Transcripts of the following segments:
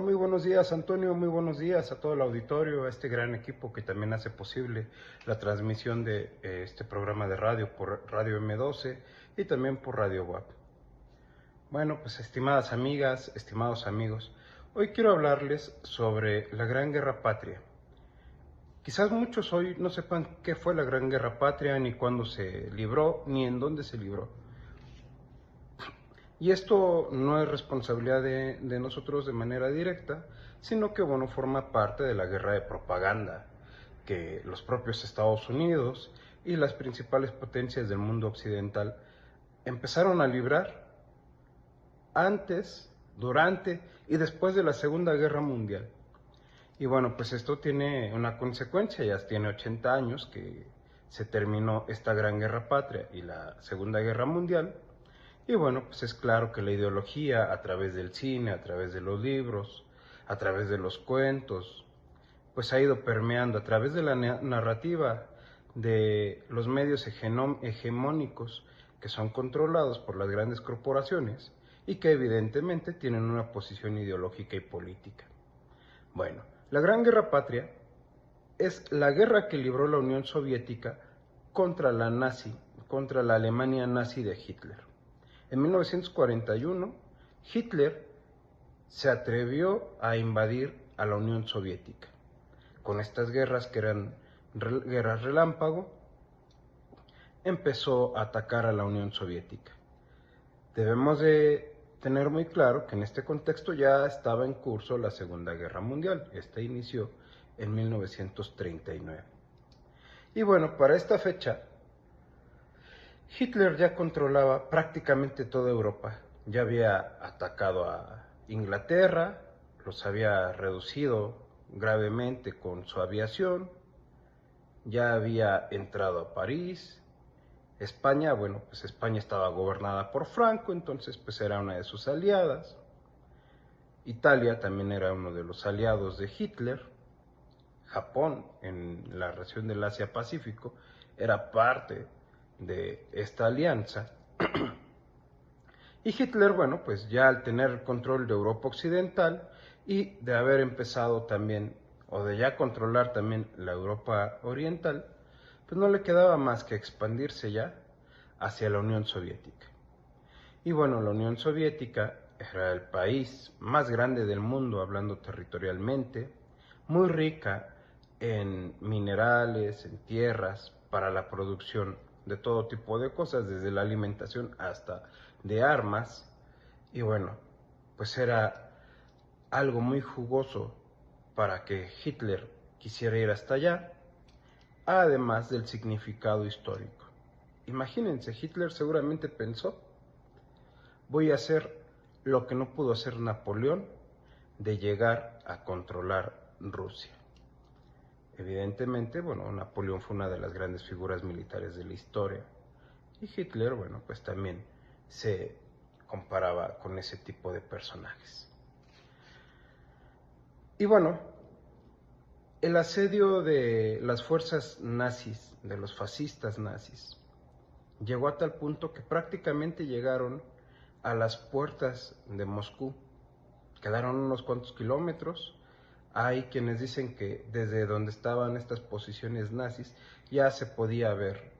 muy buenos días Antonio, muy buenos días a todo el auditorio, a este gran equipo que también hace posible la transmisión de este programa de radio por Radio M12 y también por Radio WAP. Bueno, pues estimadas amigas, estimados amigos, hoy quiero hablarles sobre la Gran Guerra Patria. Quizás muchos hoy no sepan qué fue la Gran Guerra Patria, ni cuándo se libró, ni en dónde se libró. Y esto no es responsabilidad de nosotros de manera directa, sino que forma parte de la guerra de propaganda que los propios Estados Unidos y las principales potencias del mundo occidental empezaron a librar antes, durante y después de la Segunda Guerra Mundial. Y pues esto tiene una consecuencia, ya tiene 80 años que se terminó esta Gran Guerra Patria y la Segunda Guerra Mundial. Y pues es claro que la ideología, a través del cine, a través de los libros, a través de los cuentos, pues ha ido permeando a través de la narrativa de los medios hegemónicos que son controlados por las grandes corporaciones y que evidentemente tienen una posición ideológica y política. Bueno, la Gran Guerra Patria es la guerra que libró la Unión Soviética contra la Alemania nazi de Hitler. En 1941, Hitler se atrevió a invadir a la Unión Soviética. Con estas guerras, que eran guerras relámpago, empezó a atacar a la Unión Soviética. Debemos de tener muy claro que en este contexto ya estaba en curso la Segunda Guerra Mundial. Esta inició en 1939. Y para esta fecha, Hitler ya controlaba prácticamente toda Europa. Ya había atacado a Inglaterra, los había reducido gravemente con su aviación, ya había entrado a París. España, pues España estaba gobernada por Franco, entonces pues era una de sus aliadas. Italia también era uno de los aliados de Hitler. Japón, en la región del Asia-Pacífico, era parte de esta alianza. Y Hitler, pues ya al tener el control de Europa Occidental y de haber empezado también, o de ya controlar también la Europa Oriental, pues no le quedaba más que expandirse ya hacia la Unión Soviética. Y la Unión Soviética era el país más grande del mundo, hablando territorialmente, muy rica en minerales, en tierras, para la producción de todo tipo de cosas, desde la alimentación hasta de armas. Y pues era algo muy jugoso para que Hitler quisiera ir hasta allá, además del significado histórico. Imagínense, Hitler seguramente pensó: voy a hacer lo que no pudo hacer Napoleón, de llegar a controlar Rusia. Evidentemente, Napoleón fue una de las grandes figuras militares de la historia, y Hitler, pues también se comparaba con ese tipo de personajes. Y el asedio de las fuerzas nazis, de los fascistas nazis, llegó a tal punto que prácticamente llegaron a las puertas de Moscú. Quedaron unos cuantos kilómetros. Hay quienes dicen que desde donde estaban estas posiciones nazis ya se podía ver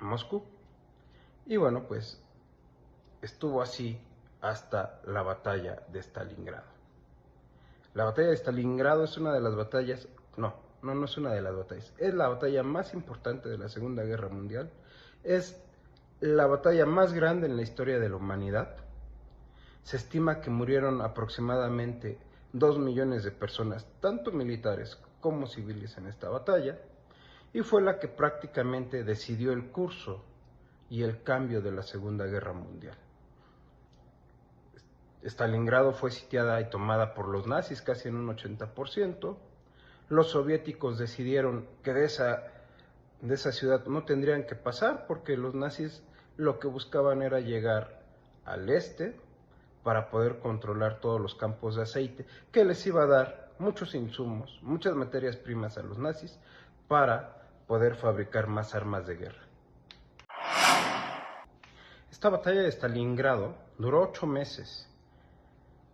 Moscú. Y pues estuvo así hasta la batalla de Stalingrado. La batalla de Stalingrado es una de las batallas, no es una de las batallas, es la batalla más importante de la Segunda Guerra Mundial. Es la batalla más grande en la historia de la humanidad. Se estima que murieron aproximadamente 2 millones de personas, tanto militares como civiles, en esta batalla, y fue la que prácticamente decidió el curso y el cambio de la Segunda Guerra Mundial. Stalingrado fue sitiada y tomada por los nazis casi en un 80%. Los soviéticos decidieron que de esa ciudad no tendrían que pasar, porque los nazis lo que buscaban era llegar al este para poder controlar todos los campos de aceite, que les iba a dar muchos insumos, muchas materias primas a los nazis para poder fabricar más armas de guerra. Esta batalla de Stalingrado duró 8 meses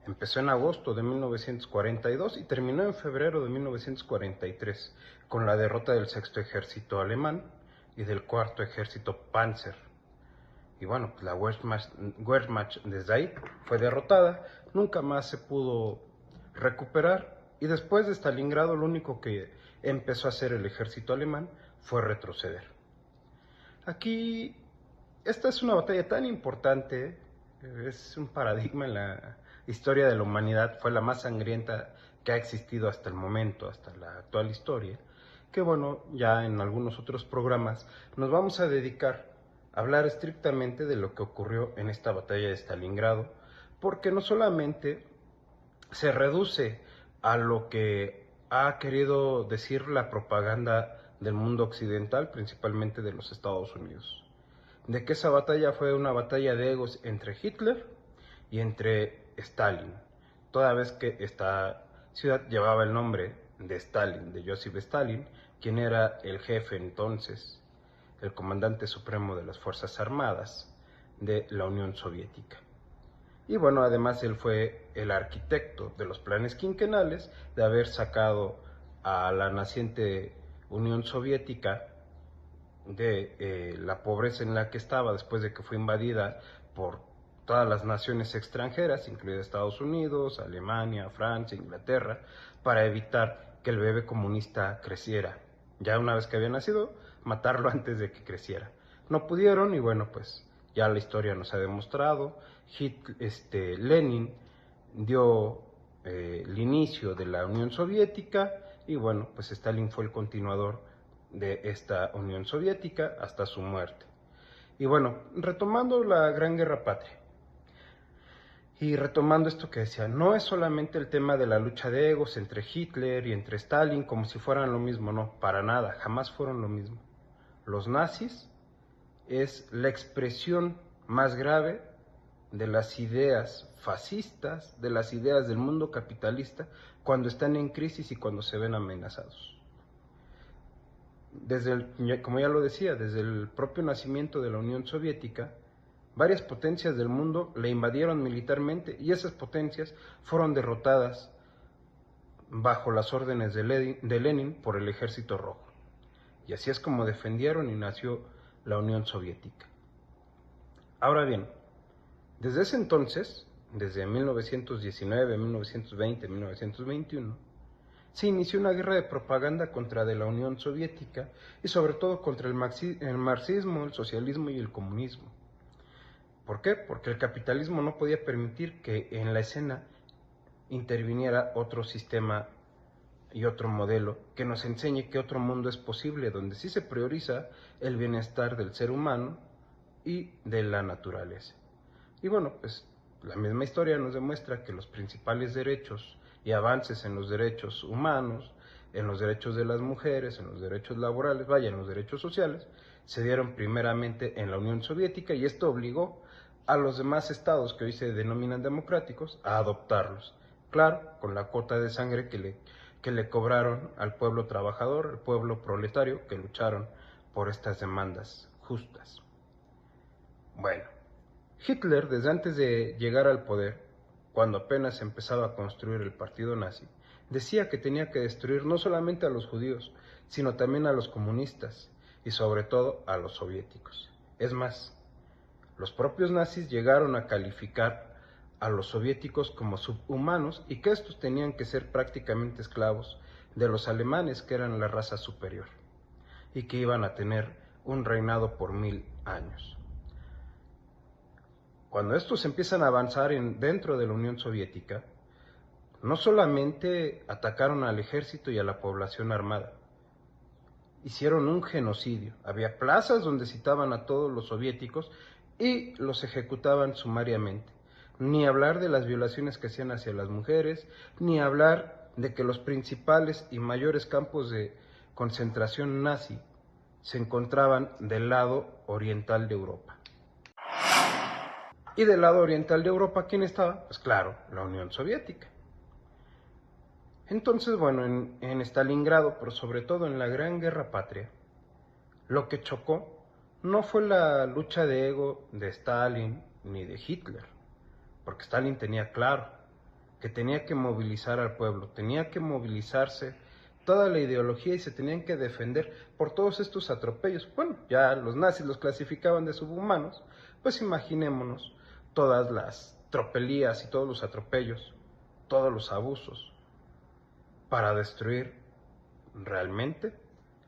Empezó en agosto de 1942 y terminó en febrero de 1943 con la derrota del Sexto Ejército Alemán y del Cuarto Ejército Panzer. Y bueno, pues la Wehrmacht desde ahí fue derrotada, nunca más se pudo recuperar, y después de Stalingrado lo único que empezó a hacer el ejército alemán fue retroceder. Aquí, esta es una batalla tan importante, es un paradigma en la historia de la humanidad, fue la más sangrienta que ha existido hasta el momento, hasta la actual historia, que bueno, ya en algunos otros programas nos vamos a dedicar a hablar estrictamente de lo que ocurrió en esta batalla de Stalingrado, porque no solamente se reduce a lo que ha querido decir la propaganda del mundo occidental, principalmente de los Estados Unidos, de que esa batalla fue una batalla de egos entre Hitler y entre Stalin, toda vez que esta ciudad llevaba el nombre de Stalin, de Joseph Stalin, quien era el jefe entonces, el comandante supremo de las Fuerzas Armadas de la Unión Soviética. Y bueno, además él fue el arquitecto de los planes quinquenales, de haber sacado a la naciente Unión Soviética de la pobreza en la que estaba después de que fue invadida por todas las naciones extranjeras, incluidas Estados Unidos, Alemania, Francia, Inglaterra, para evitar que el bebé comunista creciera. Ya una vez que había nacido, matarlo antes de que creciera. No pudieron y bueno, pues ya la historia nos ha demostrado. Lenin dio el inicio de la Unión Soviética y bueno, pues Stalin fue el continuador de esta Unión Soviética hasta su muerte. Y bueno, retomando la Gran Guerra Patria, y retomando esto que decía, no es solamente el tema de la lucha de egos entre Hitler y entre Stalin como si fueran lo mismo, no, para nada, jamás fueron lo mismo. Los nazis es la expresión más grave de las ideas fascistas, de las ideas del mundo capitalista, cuando están en crisis y cuando se ven amenazados. Como ya lo decía, desde el propio nacimiento de la Unión Soviética, varias potencias del mundo la invadieron militarmente y esas potencias fueron derrotadas bajo las órdenes de Lenin por el Ejército Rojo. Y así es como defendieron y nació la Unión Soviética. Ahora bien, desde ese entonces, desde 1919, 1920, 1921, se inició una guerra de propaganda contra de la Unión Soviética y sobre todo contra el marxismo, el socialismo y el comunismo. ¿Por qué? Porque el capitalismo no podía permitir que en la escena interviniera otro sistema y otro modelo que nos enseñe que otro mundo es posible, donde sí se prioriza el bienestar del ser humano y de la naturaleza. Y bueno, pues la misma historia nos demuestra que los principales derechos y avances en los derechos humanos, en los derechos de las mujeres, en los derechos laborales, en los derechos sociales, se dieron primeramente en la Unión Soviética y esto obligó a los demás estados que hoy se denominan democráticos a adoptarlos. Claro, con la cuota de sangre que le cobraron al pueblo trabajador, al pueblo proletario que lucharon por estas demandas justas. Bueno, Hitler, desde antes de llegar al poder, cuando apenas empezaba a construir el partido nazi, decía que tenía que destruir no solamente a los judíos, sino también a los comunistas y sobre todo a los soviéticos. Es más, los propios nazis llegaron a calificar a los soviéticos como subhumanos y que estos tenían que ser prácticamente esclavos de los alemanes, que eran la raza superior, y que iban a tener un reinado por 1000 años. Cuando estos empiezan a avanzar dentro de la Unión Soviética, no solamente atacaron al ejército y a la población armada, hicieron un genocidio. Había plazas donde citaban a todos los soviéticos y los ejecutaban sumariamente. Ni hablar de las violaciones que hacían hacia las mujeres, ni hablar de que los principales y mayores campos de concentración nazi se encontraban del lado oriental de Europa. Y del lado oriental de Europa, ¿quién estaba? Pues claro, la Unión Soviética. Entonces, bueno, en Stalingrado, pero sobre todo en la Gran Guerra Patria, lo que chocó no fue la lucha de ego de Stalin ni de Hitler, porque Stalin tenía claro, que tenía que movilizar al pueblo, tenía que movilizarse toda la ideología y se tenían que defender por todos estos atropellos. Bueno, ya los nazis los clasificaban de subhumanos, pues imaginémonos todas las tropelías y todos los atropellos, todos los abusos para destruir realmente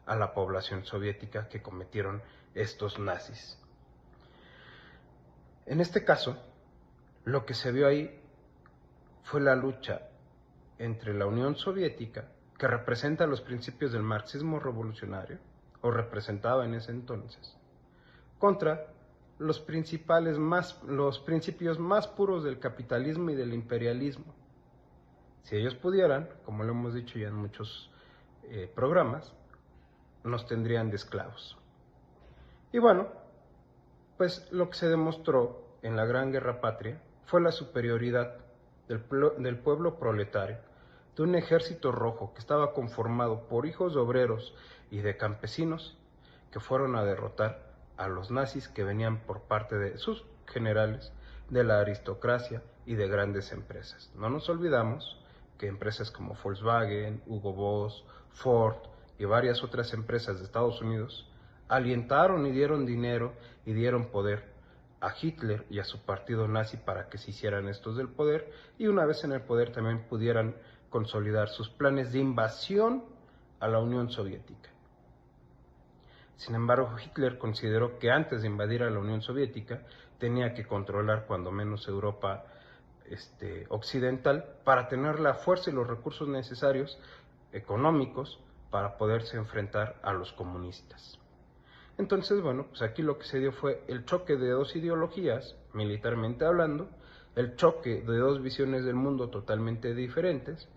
a la población soviética que cometieron estos nazis. En este caso, lo que se vio ahí fue la lucha entre la Unión Soviética, que representa los principios del marxismo revolucionario, o representaba en ese entonces, contra los principios más puros del capitalismo y del imperialismo. Si ellos pudieran, como lo hemos dicho ya en muchos programas, nos tendrían de esclavos. Y bueno, pues lo que se demostró en la Gran Guerra Patria fue la superioridad del pueblo proletario, de un ejército rojo que estaba conformado por hijos de obreros y de campesinos que fueron a derrotar a los nazis que venían por parte de sus generales, de la aristocracia y de grandes empresas. No nos olvidamos que empresas como Volkswagen, Hugo Boss, Ford y varias otras empresas de Estados Unidos alientaron y dieron dinero y dieron poder a Hitler y a su partido nazi para que se hicieran estos del poder, y una vez en el poder también pudieran consolidar sus planes de invasión a la Unión Soviética. Sin embargo, Hitler consideró que antes de invadir a la Unión Soviética tenía que controlar cuando menos Europa occidental para tener la fuerza y los recursos necesarios económicos para poderse enfrentar a los comunistas. Entonces, bueno, pues aquí lo que se dio fue el choque de dos ideologías, militarmente hablando, el choque de dos visiones del mundo totalmente diferentes,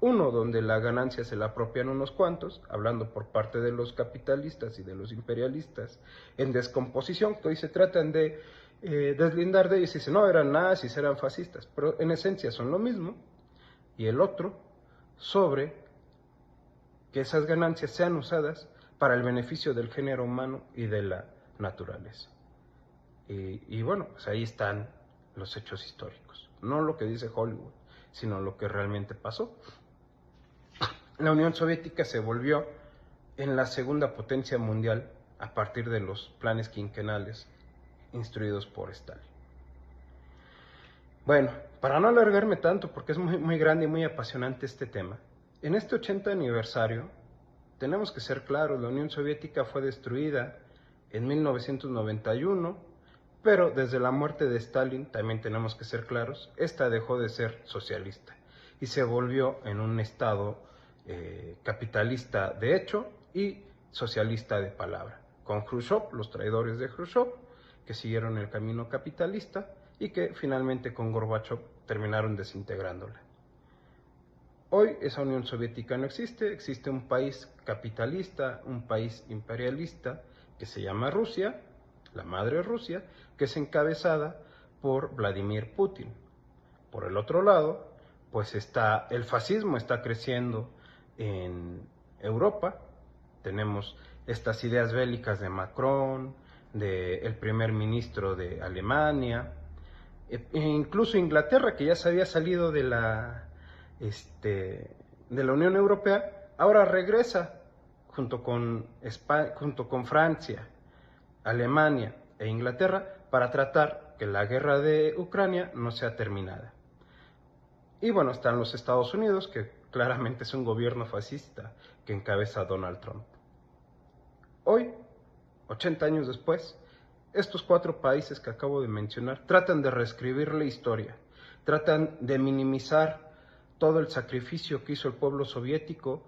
uno donde la ganancia se la apropian unos cuantos, hablando por parte de los capitalistas y de los imperialistas, en descomposición, que hoy se tratan de deslindar de ellos y dicen, no, eran nazis, eran fascistas, pero en esencia son lo mismo, y el otro sobre que esas ganancias sean usadas para el beneficio del género humano y de la naturaleza. Y bueno, pues ahí están los hechos históricos, no lo que dice Hollywood, sino lo que realmente pasó. La Unión Soviética se volvió en la segunda potencia mundial a partir de los planes quinquenales instruidos por Stalin. Bueno, para no alargarme tanto, porque es muy grande y muy apasionante este tema, en este 80 aniversario tenemos que ser claros, la Unión Soviética fue destruida en 1991, pero desde la muerte de Stalin, también tenemos que ser claros, esta dejó de ser socialista y se volvió en un estado capitalista de hecho y socialista de palabra, con Khrushchev, los traidores de Khrushchev, que siguieron el camino capitalista y que finalmente con Gorbachev terminaron desintegrándola. Hoy esa Unión Soviética no existe, existe un país capitalista, un país imperialista que se llama Rusia, la madre Rusia, que es encabezada por Vladimir Putin. Por el otro lado, pues el fascismo está creciendo en Europa, tenemos estas ideas bélicas de Macron, del primer ministro de Alemania, e incluso Inglaterra, que ya se había salido de la Unión Europea, ahora regresa junto con Francia, Alemania e Inglaterra para tratar que la guerra de Ucrania no sea terminada. Y bueno, están los Estados Unidos, que claramente es un gobierno fascista que encabeza Donald Trump. Hoy, 80 años después, estos cuatro países que acabo de mencionar tratan de reescribir la historia, tratan de minimizar todo el sacrificio que hizo el pueblo soviético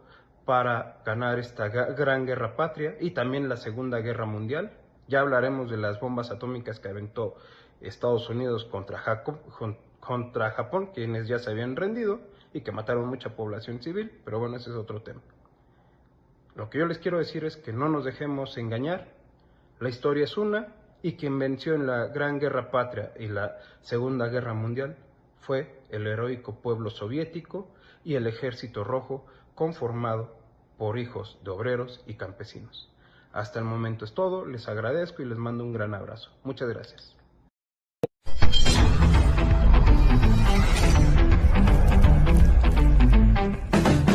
para ganar esta gran guerra patria y también la Segunda Guerra Mundial. Ya hablaremos de las bombas atómicas que aventó Estados Unidos contra Japón, quienes ya se habían rendido y que mataron mucha población civil, pero bueno, ese es otro tema. Lo que yo les quiero decir es que no nos dejemos engañar, la historia es una, y quien venció en la Gran Guerra Patria y la Segunda Guerra Mundial fue el heroico pueblo soviético y el ejército rojo conformado por hijos de obreros y campesinos. Hasta el momento es todo, les agradezco y les mando un gran abrazo. Muchas gracias.